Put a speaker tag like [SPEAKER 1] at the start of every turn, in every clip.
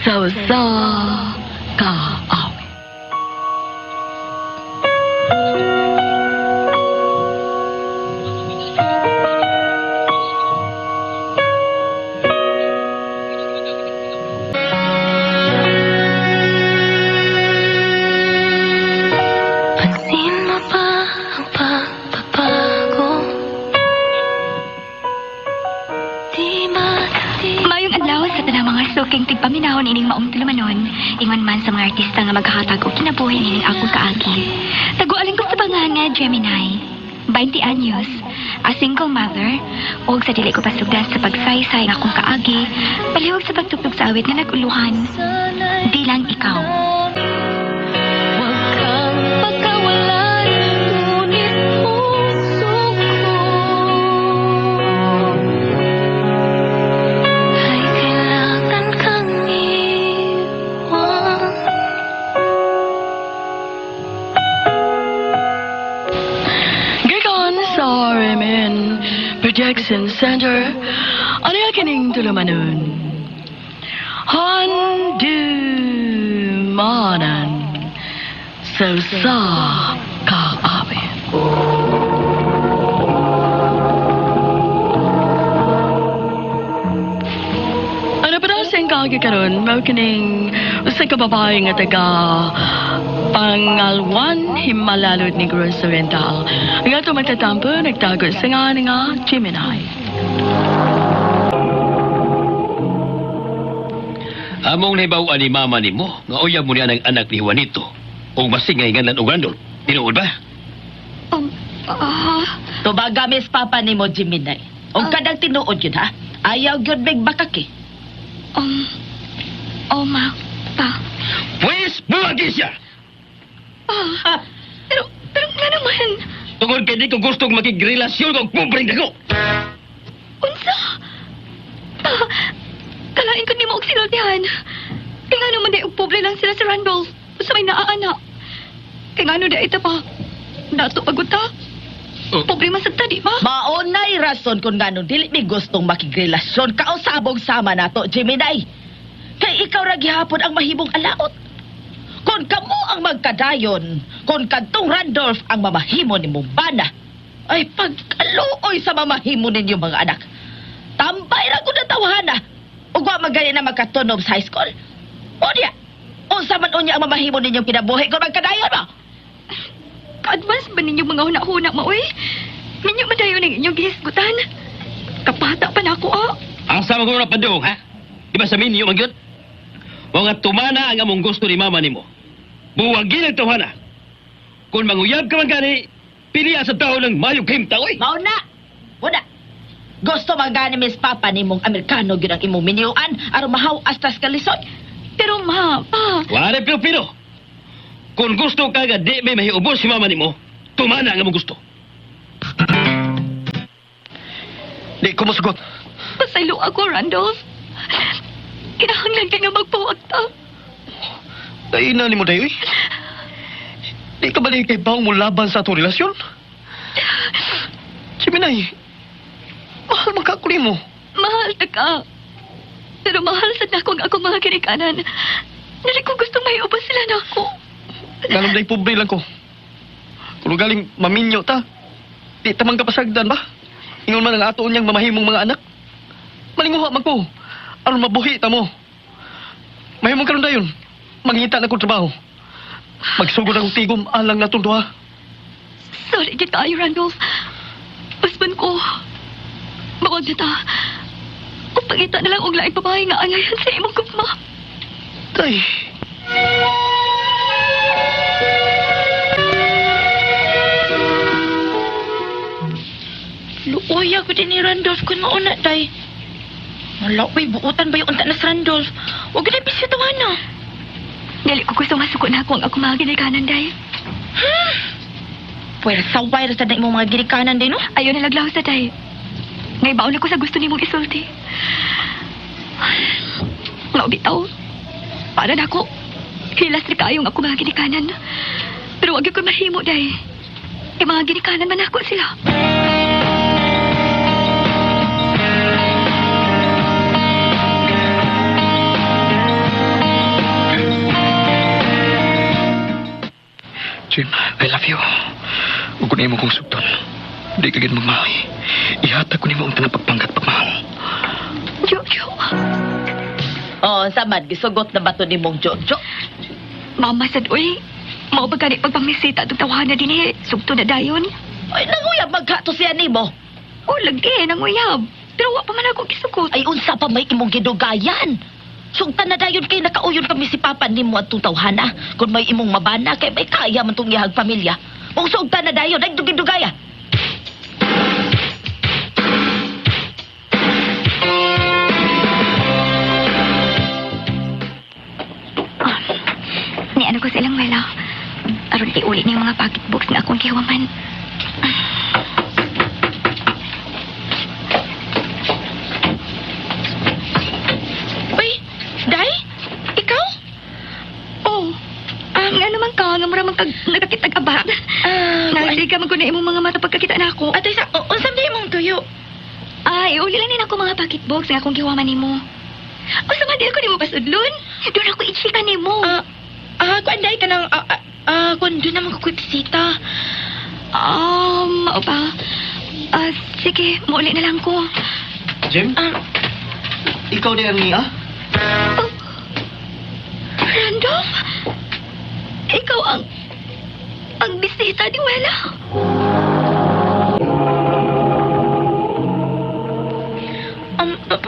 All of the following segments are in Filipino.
[SPEAKER 1] sa kaawit.
[SPEAKER 2] Pansin mo ba ang pagbabago?
[SPEAKER 3] Mayong adlaw sa tanang mga suking tigpaminahon ining maong tulumanon, ingon man sa mga artista nga maghahatag og kinabuhi ining akong kaagi. Tagualing ko sa bangan nga Gemini, 20 anyos, a single mother, ug sa dili ko pasugdan sa pagsaysay nga akong kaagi, palihog sa pagtugtog sa awit nga naguluhan, di lang ikaw.
[SPEAKER 2] Huwag kang pagkawalan, ngunit puso ko ay kailangan kang iwan.
[SPEAKER 1] Gikan sa RMN Projection Center, ano yung kining tulumanon? Handumanan sa kaawit. Ano pa daw siyang kaagi karon? Mao kining usa ka babae nga taga Pangalwan, Himalalod Negros Oriental. Nga ito magtatampo, nagtago sa nga Gemini.
[SPEAKER 4] Among nahibaw ni mama ni mo, nga uyab mo niya ng anak ni Juanito. O masingay nga nan ugandol. Tinuod ba?
[SPEAKER 5] Tubaga mis papa ni mo, Jiminay. O kadang tinuod yun, ha? Ayaw yun big bakak, eh.
[SPEAKER 3] Ma, pa.
[SPEAKER 4] Pues, buwagi siya!
[SPEAKER 3] Pero nga naman,
[SPEAKER 4] Tungod kay di ko gustong makigrelasyon kong pobreng dako.
[SPEAKER 3] unsa? Pa, kalain ko ni mo og sinultihan. Kaya nga naman day pobre lang sila sa Randolph. Sa may naaanak. Kaya nga no da ito pa. Dato pagod ta. Pobre masagta, di ba?
[SPEAKER 5] Maunay rason kung gano'n dili mi gustong makigrelasyon kausabog sama nato, Jiminay. Kay ikaw ra gihapon ang mahimong alaot. Kung kamo ang magkadayon, kung kadtong Randolph ang mamahimo ni Mubana, ay pagkaluoy sa mamahimo ninyo mga anak. Tambay ra ko na tawhana. Ug wa magaya na magkatunob sa high school. O diya, unsa man unya ang mamahimo ninyong kinabuhi kung magkadayon mo?
[SPEAKER 3] Ka-advance ba ninyong mga huna-huna, maoy? Minyo madayo ng inyong gihisgutan. Kapata pa na ako,
[SPEAKER 4] Ang sama ko na padung, ha? Di ba sa minyo magyot? Mga tumana ang among gusto ni mama ni mo. Buwagi ng tawhana. Kung manguyab ka man gani, piliya sa tao ng mayong himta, oy!
[SPEAKER 5] Mauna! Wala! Gusto magani Miss Papa ni mong Amerikano gyud ang imong minyuan aron mahaw astas kalisod.
[SPEAKER 3] Pero ma, pa.
[SPEAKER 4] Wala pino-pino. Kung gusto ka nga di may mahiubos si mama ni mo, tumana ang among gusto.
[SPEAKER 6] Di ko masugot.
[SPEAKER 3] Pasaylo ako, Randolph. Kinahanglan ka nga magpuwag ta.
[SPEAKER 6] Daina ni mo dayo eh. Di ka balik kay baong mo laban sa atong relasyon? Siminay, mahal magkakuli mo.
[SPEAKER 3] Mahal ta ka. Pero mahal sa nakong ako mga kinikanan. Nari ko gusto may ubos sila na ako.
[SPEAKER 6] Ganun day pobre lang ko. Kung galing maminyo ta, di tamang kapasagdan ba? Ingon man ang ato niyang mamahimong mga anak. Malinguha man ko. Aron mabuhi ta mo. Mahimong karon dayon. Mangita na kong trabaho. Magsugod akong tigom alang na duha.
[SPEAKER 3] Sorry, git kayo, Randolph. Husband ko. Mawag na ta. O pagita na lang og laing babae nga angayan sa imong gugma.
[SPEAKER 6] Tay.
[SPEAKER 5] Luoy ako din ni Randolph kung mauna, day. Wala, uy, buutan ba yung unta na sa Randolph? Huwag na bisyo tawana.
[SPEAKER 3] Dali ko gusto masuko na ako ang ako mga ginikanan, day.
[SPEAKER 5] Pwera saway ra sa na imong mga ginikanan din, no?
[SPEAKER 3] Ayaw na laglaw sa day. Ngay baon ako sa gusto ni mong isulti. Nga bitaw. Para na ako. Hilas rin kayong ako mga ginikanan. Pero wag ko mahimo, day. E mga ginikanan man ako sila.
[SPEAKER 6] Jim, I love you. Ug kung imo kong sugton, di ka gid magmahay. Ihatag ko nimo ang tanang pagpangkat pagmahal.
[SPEAKER 3] Jojo.
[SPEAKER 5] Oh, samad gisugot na bato ni mong Jojo.
[SPEAKER 3] Mama sad uy. Mao ba gani pagpamisita tug tawahan na dinhi sugto na dayon?
[SPEAKER 5] Ay, nanguyab maghato siya nimo.
[SPEAKER 3] O lagi nang uyab. Pero wa pa man ako gisugot.
[SPEAKER 5] Ay, unsa pa may imong gidugayan? Sugtan na dayon kay nakauyon kami si Papa nimo at tawhana. Kung may imong mabana kay may kaya man tong iyahag pamilya. Kung sugtan na dayon, ay dugay-dugaya.
[SPEAKER 3] Ni ano ko silang wala. Aron iuli ni mga pocketbooks na akong gihuman.
[SPEAKER 2] Uy, Day? Ikaw?
[SPEAKER 3] Oh, nga naman ka, nga mura man kag nagakitag aba. Nasi ka man ko na imong mga mata pagkakita na ako.
[SPEAKER 2] Atay sa, unsam di mong tuyo?
[SPEAKER 3] Ay, uli lang din ako mga pocketbooks nga akong gihuman nimo. O sa madil ko nimo pasudlon. Doon ako ichika nimo.
[SPEAKER 2] Kuan Day ka nang, kuan doon naman kukwitsita.
[SPEAKER 3] Mao ba? Sige, mauli na lang ko.
[SPEAKER 6] Jim, ikaw di ang niya?
[SPEAKER 3] Oh, Randolph? Ikaw ang bisita di wala.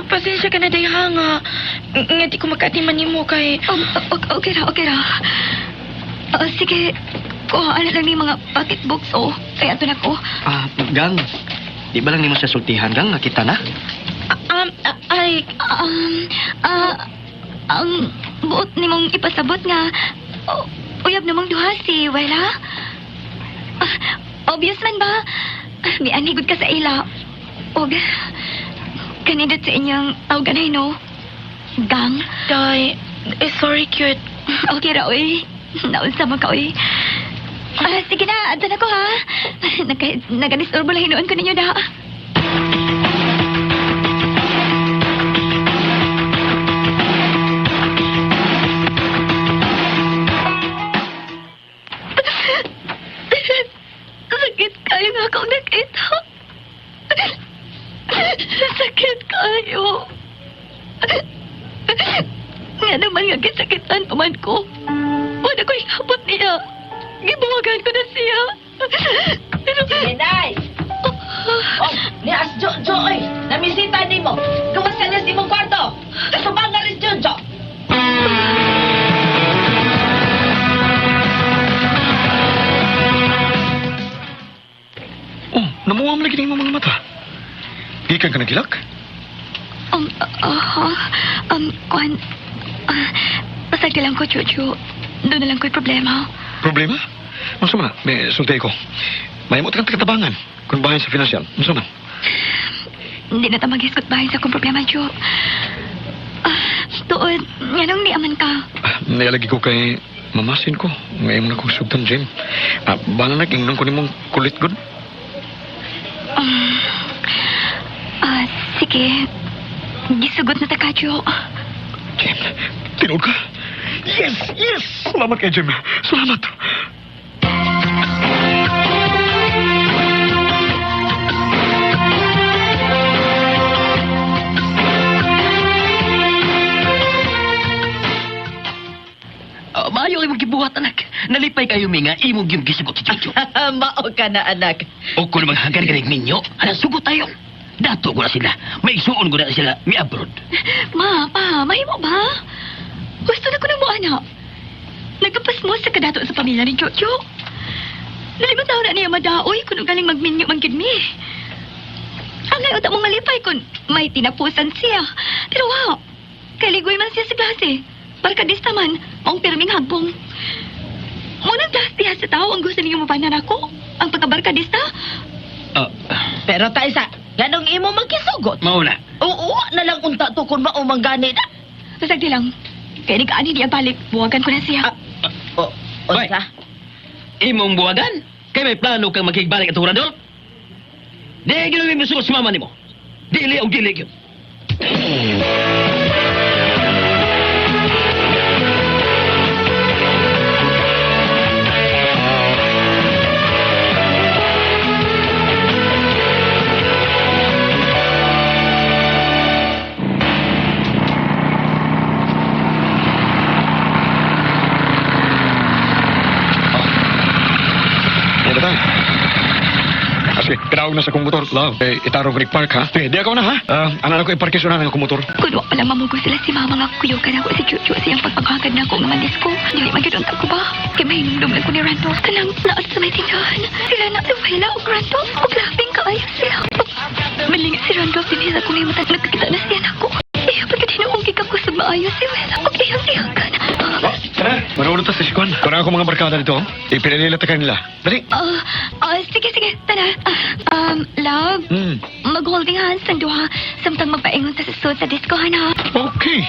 [SPEAKER 2] Pasensya ka na Day ha nga. Nga di ko magkatiman nimo kay...
[SPEAKER 3] Okay ra. Sige, kuhaan na lang ni mga pocketbooks, oh. Kaya ito na ko.
[SPEAKER 6] Gang, di ba lang nimo sa sultihan, Gang? Nakita na?
[SPEAKER 3] Ang buot ni mong ipasabot nga, uyab namang duha si Wela. Obvious man ba? May anigod ka sa ila. Og, kanindot sa inyong tawganay, no? Gang?
[SPEAKER 2] Day, sorry cute.
[SPEAKER 3] Okay ra, uy. Naunsa mo ka, uy. Sige na, adto na ko, ha? Nag-disturbo lang hinuon ko ninyo, da. Sakit kayo nga akong nakita. Sakit kayo. Nga naman nga kisakitan paman ko. Wala ko ihapot niya. Gibuwagan ko na siya. Pero...
[SPEAKER 5] Inay! Oh, ni as Jojo, oy! Namisita nimo. Kumusta na si mong kwarto? Subang na rin, Jojo.
[SPEAKER 6] Oh, namuwam lagi ng mga mata. Gikan ka nagilak?
[SPEAKER 3] Kwan... Pasagdi lang ko, Jojo. Doon na lang ko'y problema.
[SPEAKER 6] Problema? Masa man, may sultay ko. May mo tagang tagatabangan. Kung bahay sa financial, masa man?
[SPEAKER 3] Hindi na tamagisgot bahay sa akong problema, Jo. Tuod, yanong niaman ka.
[SPEAKER 6] Naialagi ko kay mamasin ko. Ngayon na kong sugtan, Jim. Bala nag-ingnon ko ni mong kulit good?
[SPEAKER 3] Sige. Gisugot na ta ka, Jo.
[SPEAKER 6] Jim, tinood ka? Yes! Salamat kay Jim. Salamat.
[SPEAKER 4] Maayo kayo magkibuhat, anak. Nalipay kayo, Minga. Imong yung gisugot si Jojo.
[SPEAKER 5] Mao ka na, anak.
[SPEAKER 4] O kung namang hanggang ninyo, sugot tayo. Dato ko na sila. May isuon ko na sila. May abroad.
[SPEAKER 3] Ma, pa, mahimo ba? Gusto na ko na mo, anak. Nagkapas mo sa kadato sa pamilya ni Jojo. Nalimang taon na niya madaoy kung galing magminyo man gid mi. Ang ngayon ta mong malipay kung may tinapusan siya. Pero wow, kaligoy man siya sa klase. Barkadista man, maong pirming hagbong. Munang klase diha sa tao ang gusto niyo mabanan ako. Ang pagkabarkadista.
[SPEAKER 5] Pero tayo sa, ganong imo magkisugot.
[SPEAKER 4] Mauna.
[SPEAKER 5] Oo, na lang unta to kung maumang gani na.
[SPEAKER 3] Pasagdi lang. Kaya nag-ani niya balik, buwagan ko na siya.
[SPEAKER 5] Unsa?
[SPEAKER 4] Imong buwagan? Kaya may plano kang magkigbalik at huradol? Di, ginawin mo suot sa mama ni mo. Dili o dili yun.
[SPEAKER 7] ta. Kasi, pinawag na sa kong motor. Love, itarong rig park, ha? Sige, di ako na, ha? Anak ko iparkis na ng akong motor.
[SPEAKER 3] Kuno pa lang mamugo sila si mama nga kuyo ka na ako si Chuchu siyang pagpangagad na ako nga mandis ko. Dili magidunta ko ba? Kaya mahinumdum lang ko ni Randolph. Kanang naas sa may tindahan. Sila na si Wela o Randolph. Kung laughing ka ayos sila. Malingit si Randolph din sa kung mata nagkakita na siya na ako. Iya pagkat hinuungkik ako sa maayos si Wela. Huwag iyang ka na.
[SPEAKER 7] Tara, maroon ta sa sikuan. Parang ako mga barkada dito. Ipinalila ta kanila. Dali.
[SPEAKER 3] Sige, tara. Love, mag-holding hands ang duha. Samtang magpaingon sa susod sa disco, ha?
[SPEAKER 7] Okay.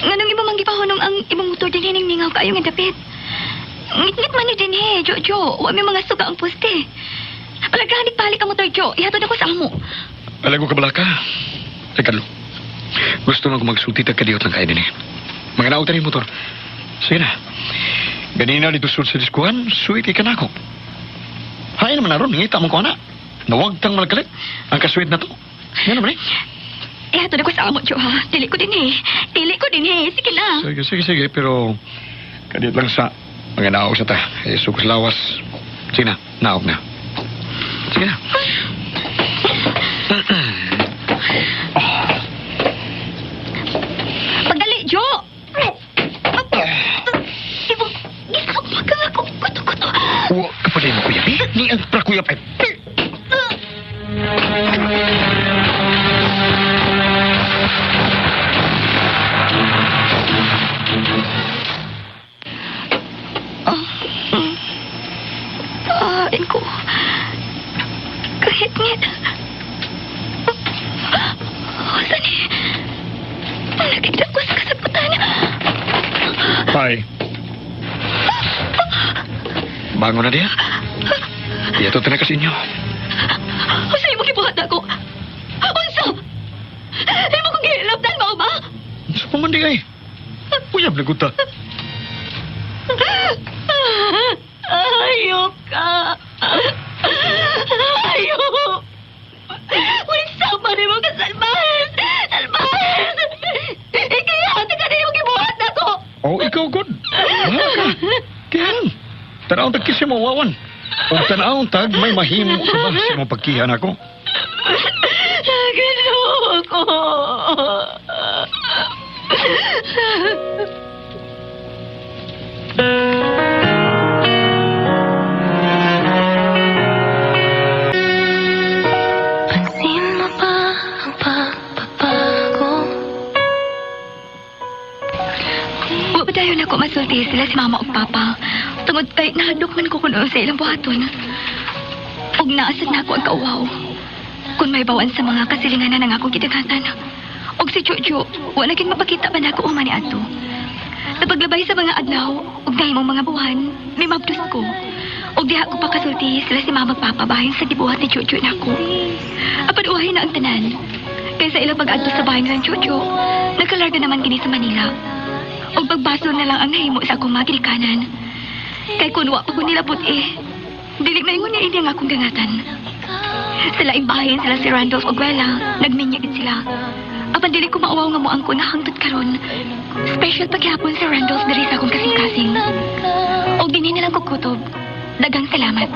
[SPEAKER 3] Nganong imo manggipahunong ang imong motor din ningaw kayo nga dapit. Ngit-ngit man ni din Jojo. Wa may mga suga ang poste. Palaghanit balik ang motor, Jo. Ihatod ako sa amo.
[SPEAKER 7] Alam ko kabalaka. Teka, gusto mo magsulti tag kadiyot ng kainin eh. Mga nautan yung motor. Sige na. Ganina dito sul sa diskuhan, sweet ka na ako. Hay naman naroon, ngita mo ko na. Nawag tang malakalit. Ang kasweet na to. Yan naman eh.
[SPEAKER 3] Ihatod ako sa amo, Jo, ha? Dili ko din. Sige na.
[SPEAKER 7] Sige. Pero kadiyot lang sa mga naog sa ta. Sukos lawas. Sige na, naog na. Sige na.
[SPEAKER 3] Pagdali, Jo! Ibo, gisok ka nga kung kuto-kuto.
[SPEAKER 7] Huwag ka pa rin, kuya. Ni ang prakuya pa.
[SPEAKER 3] Ko. Kahit ngit. Saan eh? Nakikita ko sa kasagutan.
[SPEAKER 7] Bye. Bangon na dia. Iya to tenakas inyo.
[SPEAKER 3] Usa imo gibuhat ako. Unsa? Imo kong gilapdan mo ba?
[SPEAKER 7] Sa pamandigay. Uyab na guta.
[SPEAKER 3] Ayok ka. Ayok. Unsa pa rin mo kasalbahan? Salbahan! Ikayate ka na yung gibuhat ako.
[SPEAKER 7] Oh, ikaw good. Bahala ka. Kaya tanaw tag kisi mo wawan. O tanaw tag may mahimo ka ba sa mga pagkihan ako?
[SPEAKER 3] Ginoo ko. Pansin mo ba ang pagbabago? Wa ba dayon ako masulti sila si mama o papa? Tungod kay nahadok man ko kuno sa ilang buhaton. Og naasad na ako ang kauwaw. Kung may bawan sa mga kasilinganan ng akong kitagatan. Og si Jojo, wala naging mapakita pa na ako umani ato. Napaglabay sa mga adlaw, og nahimong mga buwan, may mabdos ko. Og diha ko pa kasulti sila si mama papa bahin sa gibuhat ni Jojo na ako. Apan uhay na ang tanan. Kaya sa ilang pag-adto sa bahay ng Jojo, nagkalarga naman kini sa Manila. Og pagbaso na lang ang nahimo sa akong mga ginikanan. Kay kunwa pa ko nilabot dili maingon niya ini ang akong gangatan. Sa laing bahin sila si Randolph og Wela, nagminyagid sila. Apan dili ko maawaw nga mo ang ko na hangtod karon. Special paghapon sa Randolph diri sa akong kasing-kasing. Og dinhi na lang ko kutob. Dagang salamat.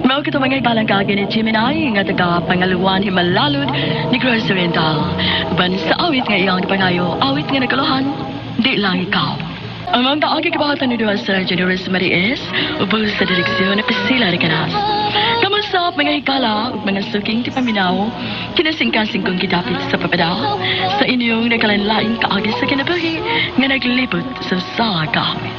[SPEAKER 1] Mao kito mga ibalang kagi ni Gemini nga taga pangaluan himalalod ni Gross Oriental. Ban sa awit nga iyang pangayo, awit nga nagalohan, di lang ikaw. Ang mga kaagi kabahatan ni Duas sa Generous Marias, ubos sa direksyon na Priscilla Ricanas. Kamusta mga hikala ug mga suking tipaminaw, kinasingkasing kong gidapit sa papada sa inyong nakalanlaing kaagi sa kinabuhi nga naglibot sa sagawit.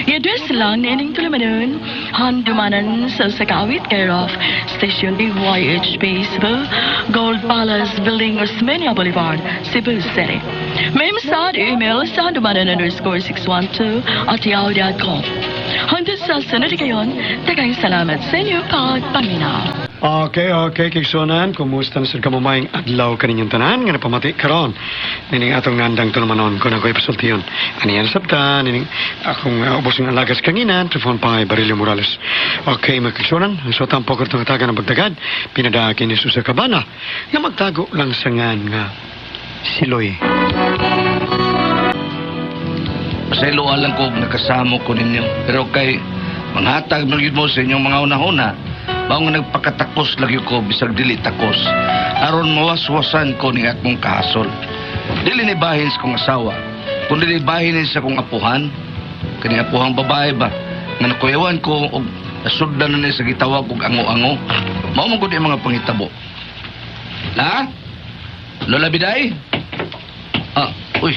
[SPEAKER 1] I-address lang na ining tulumanon, handumanan sa sakawit care of Station DYHP Cebu, Gold Palace Building, Osmeña Boulevard, Cebu City. May masad email sa handumanan_612@yahoo.com. Hanggang sa sunod kayon, tagang salamat sa inyo pagpaminaw.
[SPEAKER 7] Okay, kigsunan. Kumusta na sa kamamayang adlaw kaninyong tanan? Nga napamati karon. Nining atong nandang tulamanon kung ako'y pasultiyon. Ani yan sabta, nining akong ubos ng alagas kanginan, telefon pa kay Barilio Morales. Okay, mga kigsunan. Ang suotang pokor itong ataga ng pagdagad, pinadaki ni Susa Cabana, nga magtago lang sa ngan nga siloy.
[SPEAKER 8] Pasaylo alang ko nakasamo ko ninyo. Pero kay manghatag mo yun mo sa inyong mga una-una, bao nga nagpakatakos lagi ko bisag dili takos. Aron mawaswasan ko ni akong kahasol. Dili ni bahin sa kong asawa, kundi ni bahin sa kong apuhan. Kani apuhang babae ba? Nga nakuyawan ko og nasuddan na niya sa gitawag og ango-ango. Mao man gud ang mga pangitabo. La? Lola Biday? Uy.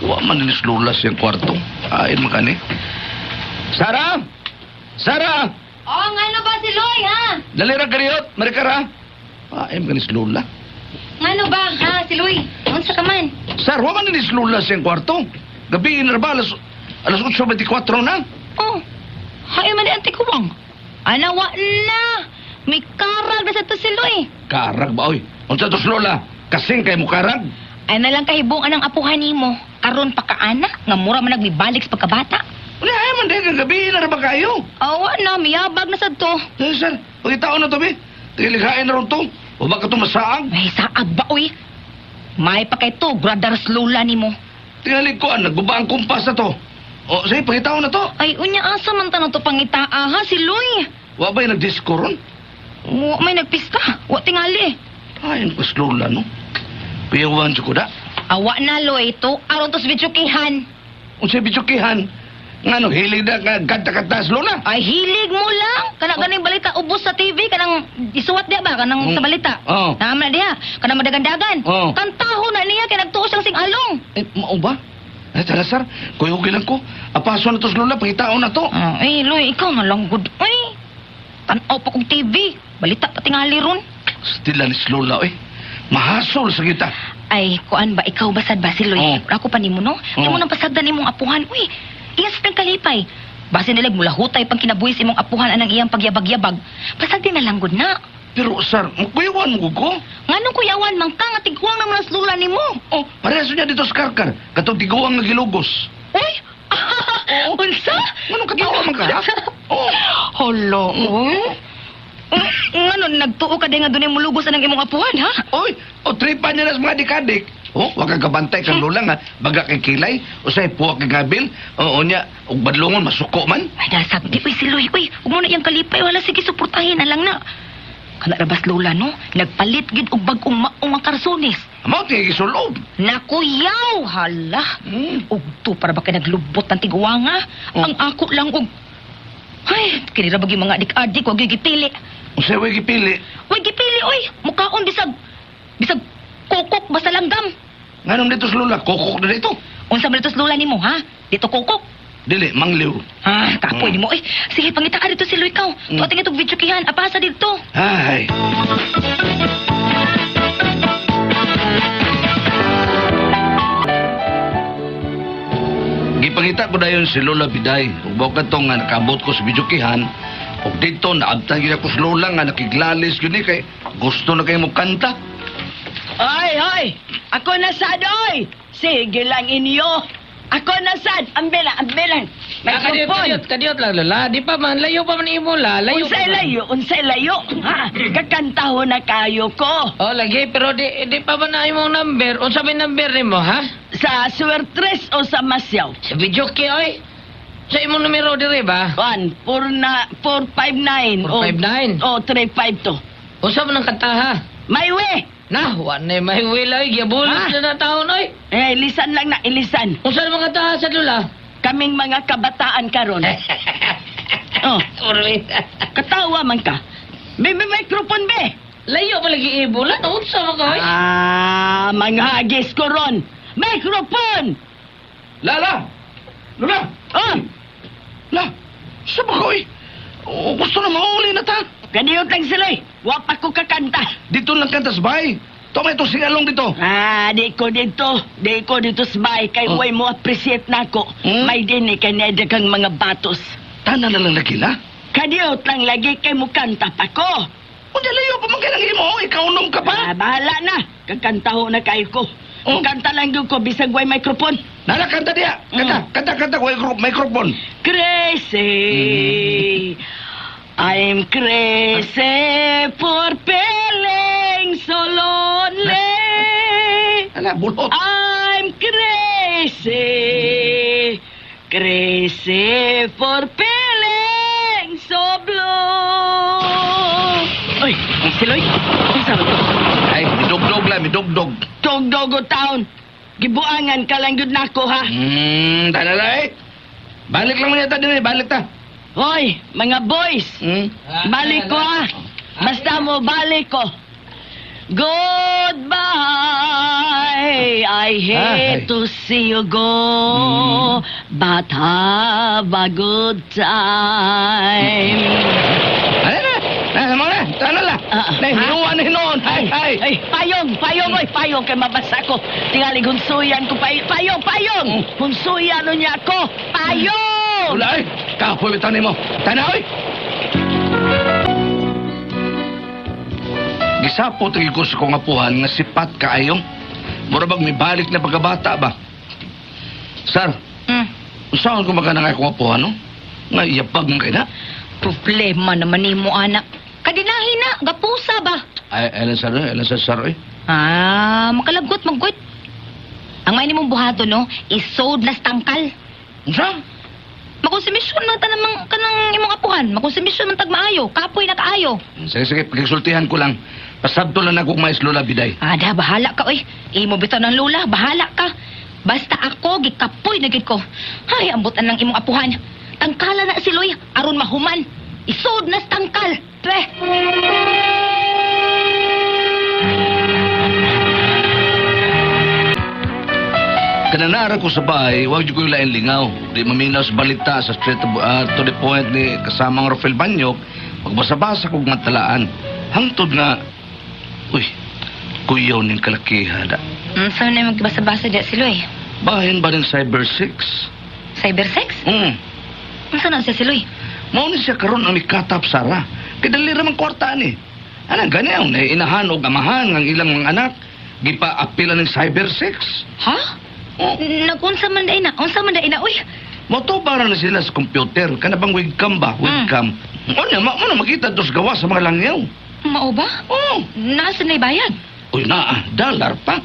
[SPEAKER 8] Wa man ni lulas yung kwarto. Ayon man kani. Sara? Sara!
[SPEAKER 3] Oh, ngano ba si Loy, ha?
[SPEAKER 8] Dali ra gariyot, marikara. Ayon man ni lula.
[SPEAKER 3] Ngano ba, ha, si Loy? Unsa ka man?
[SPEAKER 8] Sar, wa man ni lulas yung kwarto. Gabi na ba alas 8:24 na?
[SPEAKER 2] Oh, hayo man di ante kuwang. Anawa na. May karal ba sa to si Loy?
[SPEAKER 8] Karag ba oy? Unsa to lola? Kasing kay mo karag?
[SPEAKER 2] Ay na lang kahibong anang apuhan nimo. Karon pa kaana nga mura man nagbibalik sa pagkabata.
[SPEAKER 8] Wala ay man din gabi na ra ba kayo?
[SPEAKER 2] Awa na, miyabag na sad to.
[SPEAKER 8] Sir, pagitaon na to be. Tilighain na ron to. O baka to masaang?
[SPEAKER 2] May saag ba, uy? May pa kay to, gradaras lula nimo.
[SPEAKER 8] Tingalig ko nagbuba ang kumpas na to. O sige, pagitaon na to.
[SPEAKER 2] Ay, unya asa man tanong to pangitaa, ha, si Loy.
[SPEAKER 8] Wa ba'y nagdisko ron?
[SPEAKER 2] May nagpista, wa tingali.
[SPEAKER 8] Ay, ang lola no. Piyawan sa kuda.
[SPEAKER 2] Awa na, Loy, to. Aron to sa bitsukihan.
[SPEAKER 8] Unsay bitsukihan? Ngano hilig na kanta-kanta sa lola?
[SPEAKER 2] Ay, hilig mo lang. Kanang ganing balita, ubos sa TV, kanang isuwat diya ba? Kanang sa balita.
[SPEAKER 8] Oo.
[SPEAKER 2] Tama na diya. Kanang madagandagan.
[SPEAKER 8] Oo.
[SPEAKER 2] Kantaho na niya, kaya nagtuos lang sing along.
[SPEAKER 8] Mao ba? Ay, talasar. Kuyugi lang ko. Apaso na to sa lola, pagitaon na to.
[SPEAKER 2] Ay, Loy, ikaw na lang good. Ay, tanaw pa kong TV. Balita pa tingali ron.
[SPEAKER 8] Stila ni sa lola, eh. Mahasol sa kita.
[SPEAKER 2] Ay, kuan ba, ikaw basad ba si Loy?
[SPEAKER 8] Oo.
[SPEAKER 2] Ako pa ni mo, no?
[SPEAKER 8] Oo.
[SPEAKER 2] Di mo nang pasagdan imong apuhan. Uy, iyas ng kalipay. Base nilag mula hutay pang kinabuhis imong apuhan anang iyang pagyabag-yabag. Pasagdi na lang gud na.
[SPEAKER 8] Pero, sir, kuyawan mo ko.
[SPEAKER 2] Nganong kuyawan man ka nga tigwang naman ang lula nimo?
[SPEAKER 8] Oh, pareso niya dito sa karkar. Katong tiguang nga gilugos.
[SPEAKER 2] Uy! Unsa?
[SPEAKER 8] Anong katawa man ka, ha? Oh.
[SPEAKER 2] Hala, uy. Ngano nagtuo ka din nga dunay mulugos anang imong apuhan, ha?
[SPEAKER 8] Oy, o tripan niya na sa mga dikadik. Oh, wag kang kabantay kang lulang ha. Baga kay kilay, o say puwak kang gabil. O nya, og badlongon masuko man.
[SPEAKER 2] Ay, nasab, di uy si Loy, uy. Huwag mo na iyang kalipay, wala sige suportahin na lang na. Kana rabas lola, no? Nagpalit gid og bag-ong maong ang karsones.
[SPEAKER 8] Amaw tiya gisulob.
[SPEAKER 2] Nakuyaw, hala. Og to para ba kay naglubot ng tiguanga? Ang ako lang og... Ay, kinira bagi mga adik-adik, huwag yung gipili.
[SPEAKER 8] O say way gipili.
[SPEAKER 2] Huwag gipili, oy. Mukhaon bisag kokok basta langgam.
[SPEAKER 8] Nganong dito sa lula, kokok na dito.
[SPEAKER 2] Unsa man dito sa lula nimo, ha? Dito kokok.
[SPEAKER 8] Dili, mangliw.
[SPEAKER 2] Ah, kapoy nimo, oy. Sige, pangita ka dito si Loy kaw. Tuating itong video kihan, apasa dito.
[SPEAKER 8] Ay. Gipangita ko dayon si Lola Biday. Ug baw kadtong nga nakabot ko sa bidyukihan. Ug dito naabtan gyud ako sa Lola nga nakiglalis gyud ni kay gusto na kay mo kanta.
[SPEAKER 5] Hoy! Ako na sad, oy! Sige lang inyo. Ako na sad. Ambilan.
[SPEAKER 9] Kadiot lang, Lola. Di pa man, layo pa man imo, la.
[SPEAKER 5] Unsay layo. Ha? Kakantaho na kayo ko.
[SPEAKER 9] Oh, lagi, pero di pa man na imong number. Unsa may number nimo, ha?
[SPEAKER 5] Sa Suertres o sa Masyaw?
[SPEAKER 9] Sa video kay, oy. Sa imong numero dire ba?
[SPEAKER 5] 459.
[SPEAKER 9] 459?
[SPEAKER 5] O 352.
[SPEAKER 9] Unsa man ang kanta, ha?
[SPEAKER 5] May we!
[SPEAKER 9] Na, wanay may wilay, giabulos
[SPEAKER 5] Ha?
[SPEAKER 9] na taon, oy.
[SPEAKER 5] Ilisan lang na, ilisan.
[SPEAKER 9] Unsa man kanta ha, sa Lola?
[SPEAKER 5] Kaming mga kabataan karon. Oh,
[SPEAKER 9] Urwin.
[SPEAKER 5] katawa man ka. May microphone be.
[SPEAKER 9] Layo pa lagi ibulan. Unsa man ka, oy?
[SPEAKER 5] Manghagis ko ron. Microphone!
[SPEAKER 8] Lala! Lola!
[SPEAKER 5] Oh,
[SPEAKER 8] La! Sa ba koy? O gusto na mauli na ta.
[SPEAKER 5] kaniyot lang sila eh. Wapa ko kakanta.
[SPEAKER 8] Dito lang kanta sa bahay. Tama ito singalong dito.
[SPEAKER 5] Di ko dito sa bahay. Kay way mo appreciate na ako. May dinig kanya kang mga batos.
[SPEAKER 8] Tanan na lang nakila.
[SPEAKER 5] Kaniyot lang lagi kay mo kanta pa ko.
[SPEAKER 8] Kung layo pa man kayo ng imo, ikaw unom ka pa.
[SPEAKER 5] Bahala na. Kakantaho na kayo ko. Kanta lang yun ko, bisag way microphone.
[SPEAKER 8] Nala, kanta diya. Kanta, microphone.
[SPEAKER 5] Crazy. I'm crazy for feeling so lonely.
[SPEAKER 8] Ala, bulot.
[SPEAKER 5] I'm crazy. Crazy for feeling so blue. Uy, si Lloyd. Ang sabi ko.
[SPEAKER 8] Ay, midog-dog lang, midog-dog.
[SPEAKER 5] Tugdogo taon. Gibuangan ka lang yun nako ha.
[SPEAKER 8] Talalay. Balik lang mo yata din eh, balik ta.
[SPEAKER 5] Hoy, mga boys. Balik ko ha. Basta mo balik ko. Goodbye. I hate to see you go. But have a good time.
[SPEAKER 8] Ano na? Mo na, tana la. Nay, hinuan na hinuon. Ay.
[SPEAKER 5] Payong, oy, payong kay mabasa ko. Tingali hunsuyan ko, payong. Hunsuyan no niya ako. Payong!
[SPEAKER 8] Ulay, kapoy bitaw nimo. Tana oy. Gisapo tagi ko sa kong apuhan nga sipat kaayong. Mura bang may balik na pagkabata ba? Sir, saan ko magana nga akong apuhan, no? Nga iyapag mo kayo na?
[SPEAKER 2] Problema naman ni mo, anak. Kadinahin na, gapusa ba?
[SPEAKER 8] Ay, Ellen Sir, oy.
[SPEAKER 2] Makalagot, maggot. Ang may mong buhato, no, isod na tangkal.
[SPEAKER 8] Unsa?
[SPEAKER 2] Makonsumisyon man tanang kanang imong apuhan. Makonsumisyon man tagmaayo. Kapoy na kaayo.
[SPEAKER 8] Sige, pagkisultihan ko lang. Pasabto lang ako mais lola biday.
[SPEAKER 2] Ada, bahala ka, oy. Imo bitaw ng lula, bahala ka. Basta ako, gikapoy na gid ko. Ay, ambutan ng imong apuhan. Tangkala na si Loy, aron mahuman. Isod na tangkal. Pre!
[SPEAKER 8] Kananara ko sa bahay, huwag ko yung lain lingaw. Di maminaw sa balita sa straight to the point ni kasamang Rafael Banyok, magbasa-basa kong matalaan. Hangtod nga, uy, kuyaw nin kalakihada.
[SPEAKER 2] Saan na magbasa-basa diya si Loy?
[SPEAKER 8] Bahin ba ng Cyber 6?
[SPEAKER 2] Cyber sex? Saan na siya si Loy?
[SPEAKER 8] Mao ni siya karon ang mikatap Sara. Kadali ramang kwarta ni. Anang ganyaw na inahan o amahan ng ilang mga anak. Gipa-apila ng Cyber 6.
[SPEAKER 2] Ha?
[SPEAKER 8] Oh.
[SPEAKER 2] Nagunsa man da ina? Unsa man da ina, uy?
[SPEAKER 8] Motobara na sila sa computer. Kana bang webcam ba? Webcam. Mo na makita dos gawa sa mga langyaw.
[SPEAKER 2] Mao ba?
[SPEAKER 8] Oh.
[SPEAKER 2] Nasa na bayad?
[SPEAKER 8] Uy na, dollar pa.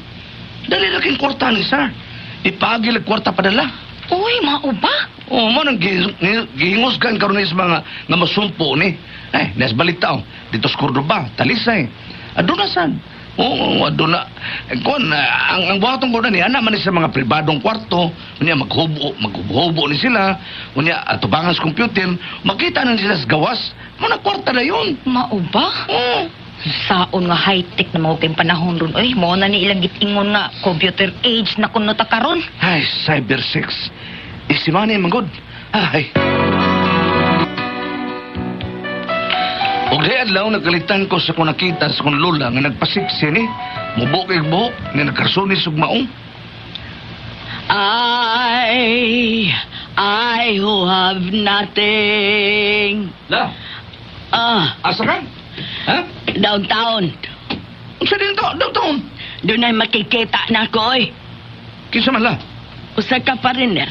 [SPEAKER 8] Dali laking kwarta ni sir. Ipagil ang kwarta padala.
[SPEAKER 2] Uy, mao ba?
[SPEAKER 8] Oh, mo nang gihingusgan karon sa mga nga masumpo ni. Ay, nas balita oh. Dito sa Cordoba, Talisay. Aduna sad. Oo, aduna. Kon ang buhaton ko na ni ana man ni sa mga pribadong kwarto, unya maghubo ni sila, unya atubangan sa computer, makita na sila sa gawas. Mo na kwarta na yun.
[SPEAKER 2] Mao ba?
[SPEAKER 8] Oo.
[SPEAKER 2] Saon nga high-tech na mao kay panahon ron. Uy, mo na ni ilang gitingon nga computer age na kuno ta karon.
[SPEAKER 8] Ay, Cyber 6. Isimani manggod. Ay. Og di adlaw nagkalitan ko sa kung nakita sa kong lola nga nagpasiksi ni. Mubo kay buhok nga nagkarsuni sugmaong.
[SPEAKER 5] I who have nothing.
[SPEAKER 8] La, asa ka? Ha?
[SPEAKER 5] Downtown.
[SPEAKER 8] Unsa din to? Downtown.
[SPEAKER 5] Doon ay makikita na ko, oy.
[SPEAKER 8] Kinsa man la?
[SPEAKER 5] Usa ka foreigner.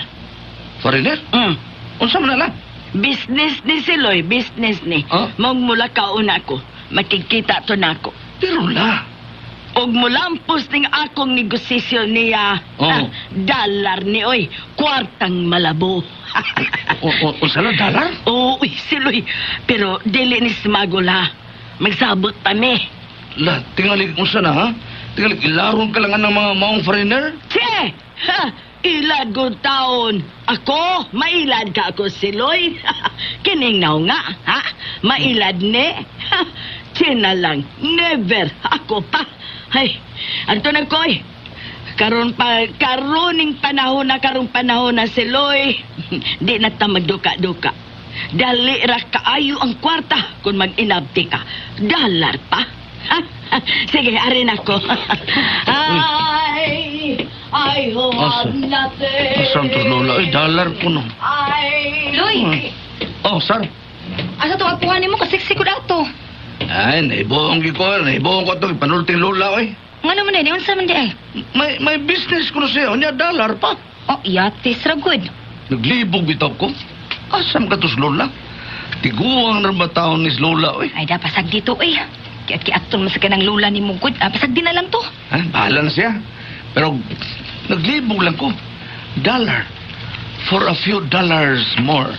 [SPEAKER 8] Foreigner? Unsa man la?
[SPEAKER 5] Business ni Siloy, business ni. Mong mula kauna ko, makikita to na ko.
[SPEAKER 8] Pero la.
[SPEAKER 5] Og mulampos ning akong negosasyon niya, dollar ni oy, kwartang malabo.
[SPEAKER 8] Unsa la dollar?
[SPEAKER 5] Uy, Siloy, pero dili ni smagula. Magsabot pa mi.
[SPEAKER 8] La, tingali unsa na ha? Tingali ilaron ka lang ng mga maong foreigner?
[SPEAKER 5] Che! Ha! Ilad ko taon. Ako? Mailad ka ako, Siloy. Kining naw nga, ha? Mailad ni? China lang. Never. Ako pa. Ay, anto na koy. Karoning panahon na, Siloy. Di na ta magduka-duka. Dali ra kaayo ang kwarta kung mag-inabti ka. Dollar pa. Sige, arin ako. I have nothing.
[SPEAKER 8] Asam to lola? Ay, dollar po no.
[SPEAKER 2] Loy!
[SPEAKER 8] Oh, sir.
[SPEAKER 2] Asa to apuhan nimo kasiksi ko dato?
[SPEAKER 8] Ay, naibuong ko ito, panulting lola, oy.
[SPEAKER 2] Nga naman din, unsa man di ay?
[SPEAKER 8] May business ko na siya, niya dollar pa.
[SPEAKER 2] Oh, yatis ra good.
[SPEAKER 8] Naglibog bitaw ko. Asam ka tos lola? Tiguang na ba taon ni lola, oy?
[SPEAKER 2] Ay, da, pasag dito, eh. Kiat-kiaton mo sa kanang lula ni Mugod. Pasag din na lang to.
[SPEAKER 8] Ha? Bahala na siya. Pero naglibog lang ko. Dollar. For a few dollars more.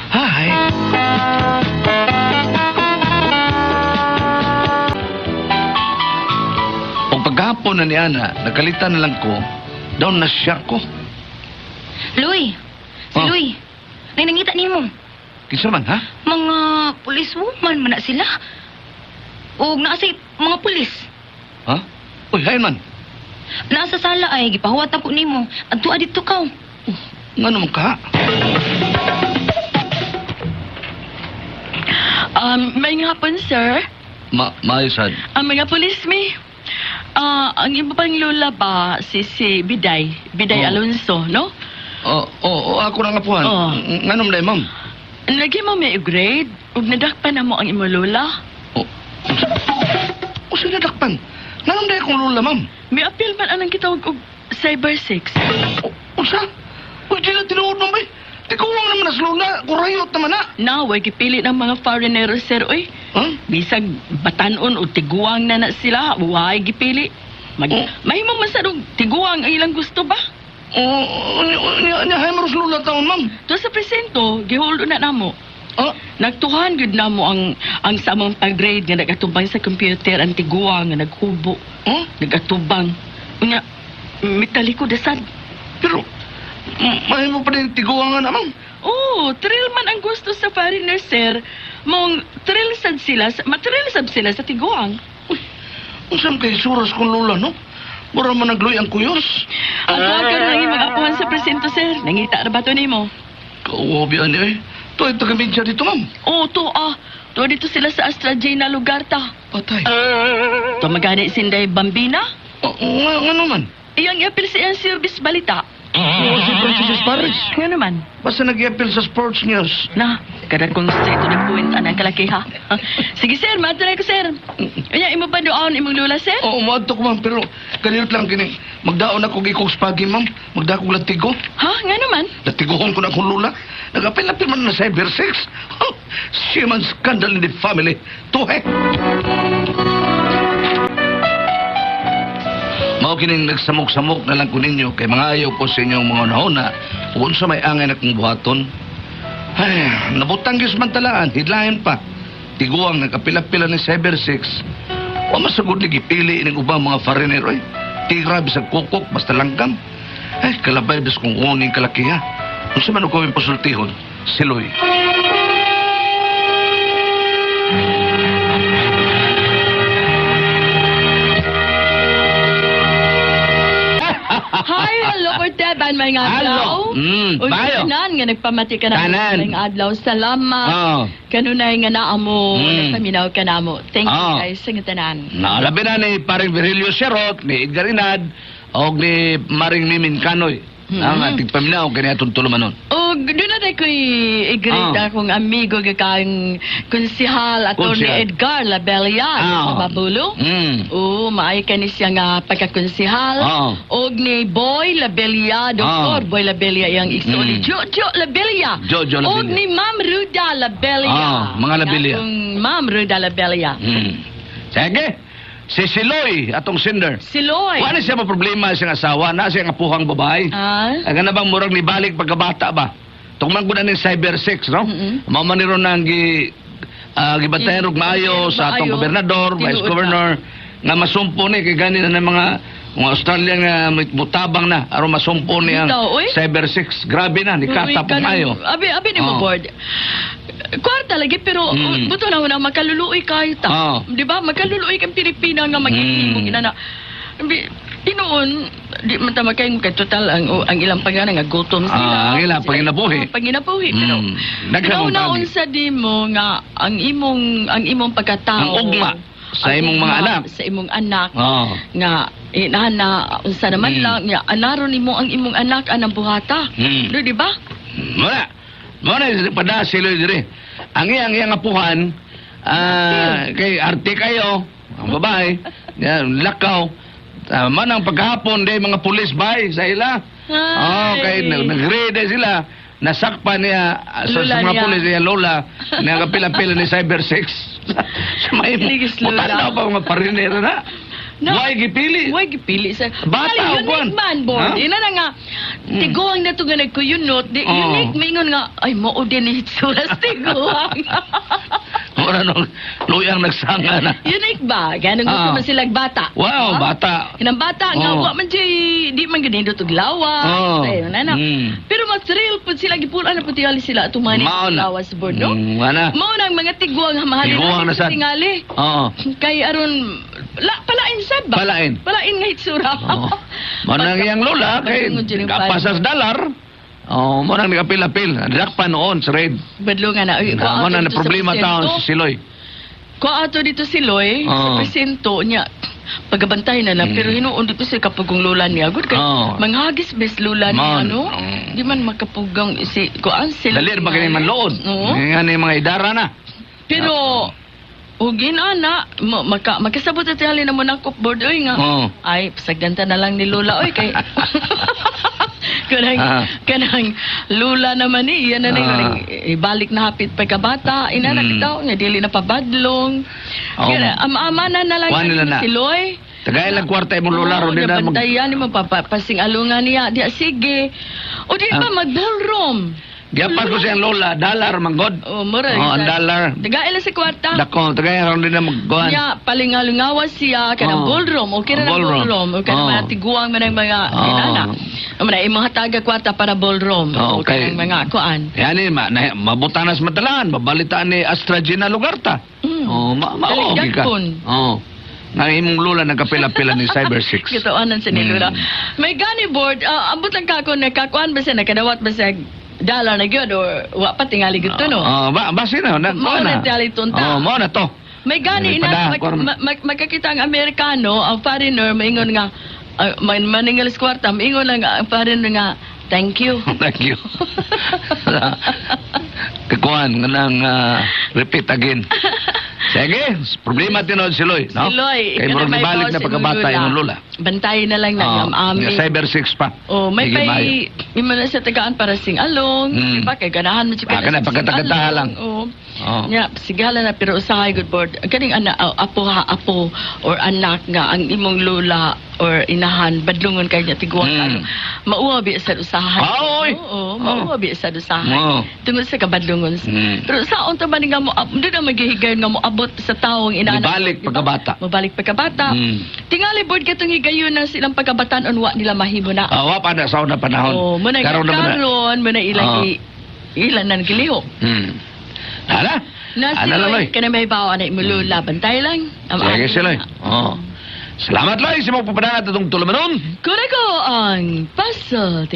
[SPEAKER 8] Hi. O paghapon na ni Ana, nagkalitan na lang ko, down na siya ko.
[SPEAKER 2] Luy, si
[SPEAKER 8] Oh.
[SPEAKER 2] Luy. Nangita ni mo.
[SPEAKER 8] Kinsa man, ha?
[SPEAKER 2] Mga policewoman man na sila. O naasay mga pulis.
[SPEAKER 8] Ha? Uy, hayon man.
[SPEAKER 2] Nasa sala ay, gipahuwat ako ni mo. Adto dito ka.
[SPEAKER 8] Nga naman ka?
[SPEAKER 1] May hapon, sir.
[SPEAKER 8] Maayosad.
[SPEAKER 1] Ang mga pulis, mi. Ang iba pang lola ba, si Biday. Biday
[SPEAKER 8] Oh.
[SPEAKER 1] Alonso, no?
[SPEAKER 8] Ako na nga puhan.
[SPEAKER 1] Oh.
[SPEAKER 8] Nga naman dahil, ma'am.
[SPEAKER 1] Lagi mo may grade, ug nadakpan na mo ang imo lola.
[SPEAKER 8] O sige, dakpan. Nga naman dahil kong lula, ma'am.
[SPEAKER 1] May appeal man anang kitawag og Cyber 6.
[SPEAKER 8] O sa? Uy, di na tinuod, ma'am, eh. Tikuwang naman na lula. Kurayot naman na.
[SPEAKER 1] Naway gipili ng mga foreigners, sir, oy.
[SPEAKER 8] Ha?
[SPEAKER 1] Bisag batanon o tiguang na sila, huwag gipili.
[SPEAKER 8] Oh.
[SPEAKER 1] Mahimong masadog tiguang ang ilang gusto ba?
[SPEAKER 8] Niyahay mo rin lula taon, ma'am.
[SPEAKER 1] To sa presento, giholdo na namo. Nagtuhan gud namo ang samong pag-grade nga nagatubang sa computer ang tiguang nga naghubo. Nagatubang. Unya, mitaliko dasad.
[SPEAKER 8] Pero, mahay mo pa rin tiguangan na, ma'am.
[SPEAKER 1] Oh, thrill man ang gusto sa foreigner, sir. Mong thrill sad sila, mathrill sad sila sa tiguang.
[SPEAKER 8] Kung saan kayo suras kong lula, no? Mura man nagloy ang kuyos.
[SPEAKER 1] At huwag ka rin mag-apuhan sa presento, sir. Nangita na ba ito nimo?
[SPEAKER 8] Kauwabian niya, eh. Ito ay taga-media dito, ma'am.
[SPEAKER 1] Oh, to To dito sila sa Astra J na lugar ta.
[SPEAKER 8] Patay.
[SPEAKER 1] To magani sinday Bambina.
[SPEAKER 8] Nga naman.
[SPEAKER 1] Iyang i-appeal sa iyang service balita.
[SPEAKER 8] Oo, si Francis Paris.
[SPEAKER 1] Nga naman.
[SPEAKER 8] Basta nag-i-appeal sa sports news.
[SPEAKER 1] Na, kada kong straight to the point anang kalaki ha. Sige sir, matanay ko sir. Kaya imo pa doon imong lula sir?
[SPEAKER 8] Oo, maadto ko, ma'am. Pero kanilot lang kini. Magdaon ako gikog spagin, ma'am. Magdaon ko latigo.
[SPEAKER 1] Ha? Nga naman?
[SPEAKER 8] Latiguhon ko na akong lula. Nag-apil-apil man na Cyber 6. Siya man scandal in the family. Tuhe. Mao kining nagsamok-samok na lang ko ninyo kay mga ayaw ko sa inyong mga nauna kung sa may angay na kong buhaton. Ay, nabutang gis man talaan, hidlayan pa. Tiguang nagkapila-pila ni Cyber 6. Wa masagod lagi pili ining ubang mga foreigner, oy. Tigra bisag kukok, basta langgam. Ay, kalabay bis kong uning kalakiha. Kung sa man ko yung pasultihon, si Loy.
[SPEAKER 1] Hi, hello Corteban, may nga adlaw.
[SPEAKER 8] Hello. Bayo.
[SPEAKER 1] Kanan nga nagpamati ka na.
[SPEAKER 8] Kanan.
[SPEAKER 1] May nga adlaw. Salamat.
[SPEAKER 8] Oo.
[SPEAKER 1] Kanunay nga naa mo.
[SPEAKER 8] Mm.
[SPEAKER 1] Nagpaminaw ka na mo. Thank you
[SPEAKER 8] Oo.
[SPEAKER 1] guys. Sa tanan.
[SPEAKER 8] Naalabi na ni paring Virilio Sherot, ni Edgar Inad, o ni Maring Mimin Kanoy. Ang ating paminaw, kanya itong tulumanon.
[SPEAKER 1] O, doon na tayo ko'y i-greet akong amigo kang konsihal ato ni
[SPEAKER 8] Konsihal.
[SPEAKER 1] Edgar Labella sa Babulo. Oo, maay ka ni siya nga pagkakonsihal. Og ni Boy Labella, Dr. Boy Labella yung isoli. Jojo Labella.
[SPEAKER 8] Jojo Labella.
[SPEAKER 1] Og ni Ma'am Ruda Labella.
[SPEAKER 8] Mga Labella.
[SPEAKER 1] Atong Ma'am Ruda Labella.
[SPEAKER 8] Sige. Si Siloy, atong sender.
[SPEAKER 1] Siloy.
[SPEAKER 8] Wala siya pa problema sa asawa, na siya nga puhang babae. Aga na bang murag ni balik pagkabata ba? Tungman ko na ng Cyber 6, no? Mamaniro na ang gibantayan og maayo sa atong gobernador, vice governor, nga masumpo ni kay gani na ng mga Australian nga mutabang na aron masumpo ni ang Cyber 6. Grabe na, ni katap maayo.
[SPEAKER 1] Abi ni mo board. Kwarta lagi pero buto na makaluluoy kayo ta. Di ba? Makaluluoy kang Pilipina nga magiging inana. Dinoon, di man ta makayong total ang ilang pagana nga gutom sila.
[SPEAKER 8] Ang ilang panginabuhi.
[SPEAKER 1] Panginabuhi pero nauna sa di mo nga ang imong pagkatao.
[SPEAKER 8] Ang ugma sa imong mga anak.
[SPEAKER 1] Sa imong anak. Nga inana unsa naman lang nga anaron nimo ang imong anak anang buhata. Di ba?
[SPEAKER 8] Muna pada sila dire. Ang iyang apuhan Kay arte kayo, ang babae, yan, lakaw. Man ang paghapon, day mga pulis bay sa ila. Oh, kay nag-ready sila. Nasakpan niya sa
[SPEAKER 1] Lola
[SPEAKER 8] mga
[SPEAKER 1] niya.
[SPEAKER 8] pulis niya, Lola, na kapila-pila ni Cyber 6. Sa may
[SPEAKER 1] Ligis, Lola.
[SPEAKER 8] mutanda pa mga parinera na.
[SPEAKER 1] No.
[SPEAKER 8] Why gipili?
[SPEAKER 1] Huwag gipili sa...
[SPEAKER 8] Bata o
[SPEAKER 1] Bali,
[SPEAKER 8] kwan?
[SPEAKER 1] unique man, board.
[SPEAKER 8] Ha?
[SPEAKER 1] Ina na nga, tiguang na ito nga nagkuyunot.
[SPEAKER 8] Oo.
[SPEAKER 1] Unique, mingon nga, ay, mao din ni Hitsuras tiguang.
[SPEAKER 8] Wala nung luyang nagsanga na.
[SPEAKER 1] Unique ba? Ganun gusto
[SPEAKER 8] Ah.
[SPEAKER 1] man silang bata.
[SPEAKER 8] Wow,
[SPEAKER 1] Ha?
[SPEAKER 8] bata.
[SPEAKER 1] Inang bata, nga,
[SPEAKER 8] Oo.
[SPEAKER 1] wa man di man ganyan doon lawas.
[SPEAKER 8] Oo.
[SPEAKER 1] Ayun, ano.
[SPEAKER 8] Mm.
[SPEAKER 1] Pero mas real po sila, gipulan na po tingali sila, tumani
[SPEAKER 8] Mao na.
[SPEAKER 1] lawas board, no?
[SPEAKER 8] Wala.
[SPEAKER 1] Mao na ang mga tiguang mahalin
[SPEAKER 8] Tiguang na sad.
[SPEAKER 1] tingali.
[SPEAKER 8] Oo.
[SPEAKER 1] Kay aron palain sad ba?
[SPEAKER 8] Palain.
[SPEAKER 1] Palain nga hitsura.
[SPEAKER 8] Oo. Manang iyang lola kay
[SPEAKER 1] Pagtungod yun yung
[SPEAKER 8] kapasas dalar. Oh, mo nang nagapil-apil. Dakpa noon sa raid.
[SPEAKER 1] Badlungan na. Ay,
[SPEAKER 8] Mo na problema taon si Siloy.
[SPEAKER 1] Ko ato dito si Loy, sa
[SPEAKER 8] Oo.
[SPEAKER 1] presento niya, pagabantay na lang, pero hinuon dito si kapugong lola niya. Good kay,
[SPEAKER 8] Oo.
[SPEAKER 1] manghagis bes lola niya,
[SPEAKER 8] Man.
[SPEAKER 1] no?
[SPEAKER 8] Oo.
[SPEAKER 1] Di man makapugang si, kuan sila.
[SPEAKER 8] Dalir ba kini man lood?
[SPEAKER 1] Oo.
[SPEAKER 8] Nga ni mga idara na.
[SPEAKER 1] Pero, ugin ana, makasabot at halin na mo ng cupboard, oy nga.
[SPEAKER 8] Oo.
[SPEAKER 1] Ay, pasagdanta na lang ni lola, oy, kay... kanang,
[SPEAKER 8] Ah.
[SPEAKER 1] kanang lula naman ni, yan na
[SPEAKER 8] Ah.
[SPEAKER 1] ibalik na hapit pagkabata, inana bitaw, nga dili na pabadlong.
[SPEAKER 8] Oo.
[SPEAKER 1] Kaya, amanan na lang
[SPEAKER 8] Kuha nila na.
[SPEAKER 1] si Loy.
[SPEAKER 8] Tagay lang kwarta imong lola ron din na mag...
[SPEAKER 1] Nabantayan ni mo, pasing alungan niya, di sige. O di ba,
[SPEAKER 8] Ah.
[SPEAKER 1] mag-ballroom.
[SPEAKER 8] Giyapas ko siyang lola, dalar manggod.
[SPEAKER 1] O, mura.
[SPEAKER 8] Oh, ang dalar.
[SPEAKER 1] Tagay lang sa kwarta.
[SPEAKER 8] Dako, tagay ron din na magkuhan.
[SPEAKER 1] Niya, palingalungawas siya, kanang
[SPEAKER 8] Oo.
[SPEAKER 1] ballroom, o kaya ng
[SPEAKER 8] Ballroom.
[SPEAKER 1] ballroom, o kaya
[SPEAKER 8] Oo.
[SPEAKER 1] mga tiguang man ng mga
[SPEAKER 8] Oo.
[SPEAKER 1] inana. O mga imong hataga kwarta para ballroom, o
[SPEAKER 8] Oo,
[SPEAKER 1] kaya
[SPEAKER 8] okay.
[SPEAKER 1] mga kuan.
[SPEAKER 8] Yan eh, mabutanas matalaan, mabalitaan ni Astragina Lugarta.
[SPEAKER 1] Mm.
[SPEAKER 8] Oh, maogi ka.
[SPEAKER 1] Kaligagpon.
[SPEAKER 8] Oh. Na imong lola nagkapila-pila ni Cyber 6.
[SPEAKER 1] Gitaanan sa nilura.
[SPEAKER 8] Mm.
[SPEAKER 1] May gani board, ambot lang ka kung nagkakuan ba siya, nakadawat ba siya dollar na gyud or wa pa tingali gyud to, no?
[SPEAKER 8] Basi na,
[SPEAKER 1] Mao na tingali tunta.
[SPEAKER 8] Oh, mo na to.
[SPEAKER 1] May gani
[SPEAKER 8] May
[SPEAKER 1] ina
[SPEAKER 8] pada, kwarma.
[SPEAKER 1] magkakita ang Amerikano, ang foreigner maingon nga maningal sa kwarta, maingon lang ang foreigner nga thank you.
[SPEAKER 8] Thank you. Kakuan, ganang repeat again. Sige, problema tinod si Loy, no?
[SPEAKER 1] Si Loy,
[SPEAKER 8] Kay murag nibalik na pagkabata yung lola.
[SPEAKER 1] Bantayan na lang na yung
[SPEAKER 8] Nga
[SPEAKER 1] ami.
[SPEAKER 8] Cyber 6 pa.
[SPEAKER 1] Oh, may
[SPEAKER 8] Sige, maayo.
[SPEAKER 1] may mo na sa tagaan para sing along.
[SPEAKER 8] Mm.
[SPEAKER 1] Di ba? Kay ganahan mo siya
[SPEAKER 8] Ah, kana, pagkatagataha lang.
[SPEAKER 1] Oh.
[SPEAKER 8] Oh.
[SPEAKER 1] Nya, sigala na pero usahay good board. Kaning ana apo or anak nga ang imong lola or inahan badlungon kay niya tiguang kayo. Mauwabi sa usahay.
[SPEAKER 8] Ah, oy.
[SPEAKER 1] Oo, mauwabi sa usahay.
[SPEAKER 8] Oo.
[SPEAKER 1] Tungod sa kabadlungon.
[SPEAKER 8] Mm.
[SPEAKER 1] Pero saon ta man nga mo di na maghihigayon nga mo abot sa taong inahan.
[SPEAKER 8] Ibalik pagkabata.
[SPEAKER 1] Mabalik pagkabata.
[SPEAKER 8] Mm.
[SPEAKER 1] Tingali board katong higayon na silang pagkabataan wa nila mahimo na.
[SPEAKER 8] Awa pa na sa una panahon.
[SPEAKER 1] Oh, mo na
[SPEAKER 8] Karon na mo na.
[SPEAKER 1] karon mo na ilang ilan nang giliho.
[SPEAKER 8] Hala?
[SPEAKER 1] Na si
[SPEAKER 8] Ano lang,
[SPEAKER 1] Loy,
[SPEAKER 8] Loy?
[SPEAKER 1] kana may bawa na imulula, bantay lang.
[SPEAKER 8] Sige, si Loy. Oh. Salamat, Loy. Sa mga papadangat itong tulamanon.
[SPEAKER 1] Kuna ko ang puzzle,